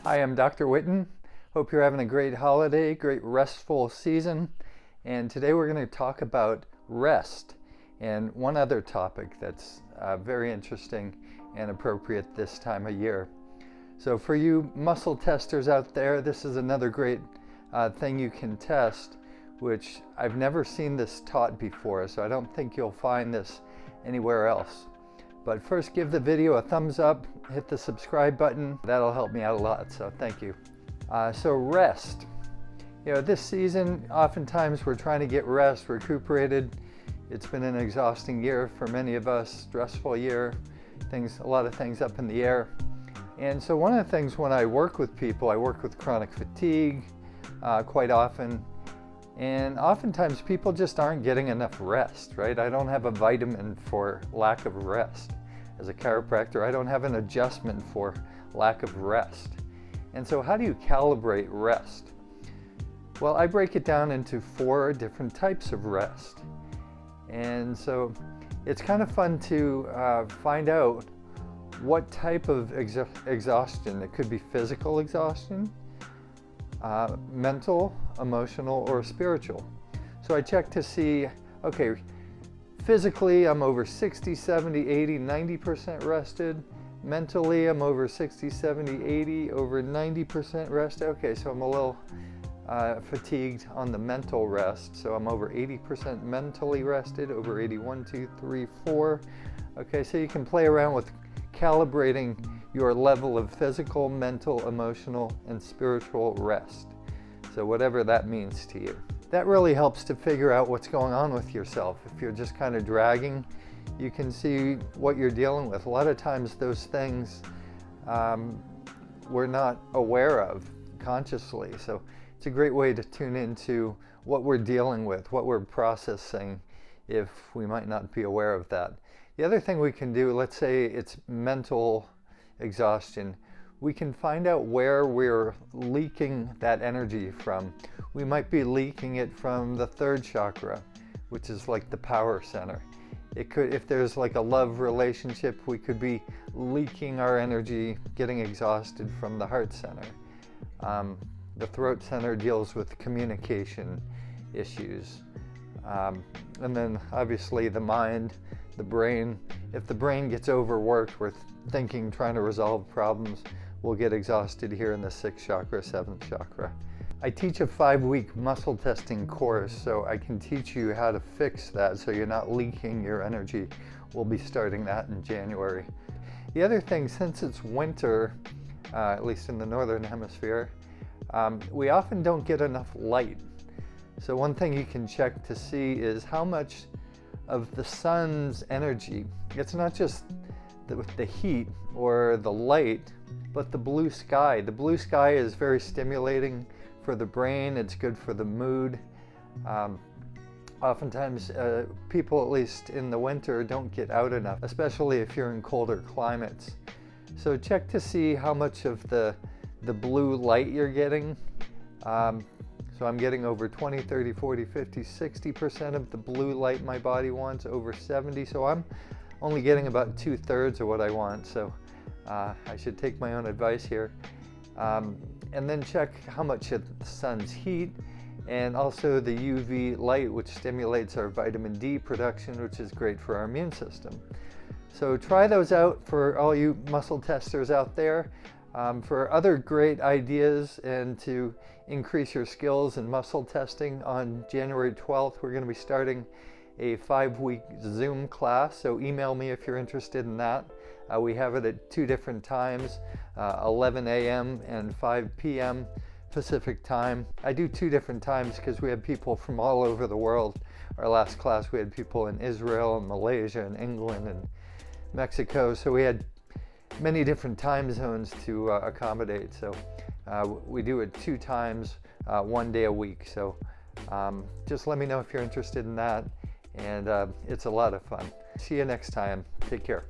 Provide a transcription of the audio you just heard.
Hi, I'm Dr. Whitten. Hope you're having a great holiday, great restful season. And today we're going to talk about rest and one other topic that's very interesting and appropriate this time of year. So for you muscle testers out there, this is another great thing you can test, which I've never seen this taught before, so I don't think you'll find this anywhere else. But first, give the video a thumbs up, hit the subscribe button. That'll help me out a lot, so thank you. So rest. You know, this season, oftentimes we're trying to get rest, recuperated. It's been an exhausting year for many of us, stressful year, a lot of things up in the air. And so one of the things when I work with people, I work with chronic fatigue quite often. And oftentimes people just aren't getting enough rest, right? I don't have a vitamin for lack of rest. As a chiropractor, I don't have an adjustment for lack of rest. And so how do you calibrate rest? Well, I break it down into 4 different types of rest. And so it's kind of fun to find out what type of exhaustion. It could be physical exhaustion, mental, emotional, or spiritual. So I check to see, okay, physically I'm over 60, 70, 80, 90% rested. Mentally I'm over 60, 70, 80, over 90% rested. Okay, so I'm a little fatigued on the mental rest. So I'm over 80% mentally rested, over 80, 1, 2, 3, 4. Okay, so you can play around with calibrating your level of physical, mental, emotional, and spiritual rest. So whatever that means to you. That really helps to figure out what's going on with yourself. If you're just kind of dragging, you can see what you're dealing with. A lot of times those things we're not aware of consciously. So it's a great way to tune into what we're dealing with, what we're processing, if we might not be aware of that. The other thing we can do, let's say it's mental exhaustion, we can find out where we're leaking that energy from. We might be leaking it from the 3rd chakra, which is like the power center. It could, if there's like a love relationship, we could be leaking our energy, getting exhausted from the heart center. The throat center deals with communication issues. And then obviously the mind, the brain. If the brain gets overworked with thinking, trying to resolve problems, we'll get exhausted here in the 6th chakra, 7th chakra. I teach a 5-week muscle testing course, so I can teach you how to fix that so you're not leaking your energy. We'll be starting that in January. The other thing, since it's winter, at least in the northern hemisphere, we often don't get enough light. So one thing you can check to see is how much of the sun's energy, it's not just the heat or the light, but the blue sky. The blue sky is very stimulating for the brain. It's good for the mood. Oftentimes people, at least in the winter, don't get out enough, especially if you're in colder climates. So check to see how much of the blue light you're getting. So I'm getting over 20, 30, 40, 50, 60% of the blue light my body wants, over 70. So I'm only getting about 2/3 of what I want. So I should take my own advice here. And then check how much of the sun's heat and also the UV light, which stimulates our vitamin D production, which is great for our immune system. So try those out for all you muscle testers out there. For other great ideas and to increase your skills in muscle testing, on January 12th, we're going to be starting a 5-week Zoom class. So email me if you're interested in that. We have it at 2 different times, 11 a.m. and 5 p.m. Pacific time. I do 2 different times because we have people from all over the world. Our last class, we had people in Israel and Malaysia and England and Mexico. So we had many different time zones to accommodate. So we do it 2 times, 1 day a week. So just let me know if you're interested in that. And it's a lot of fun. See you next time. Take care.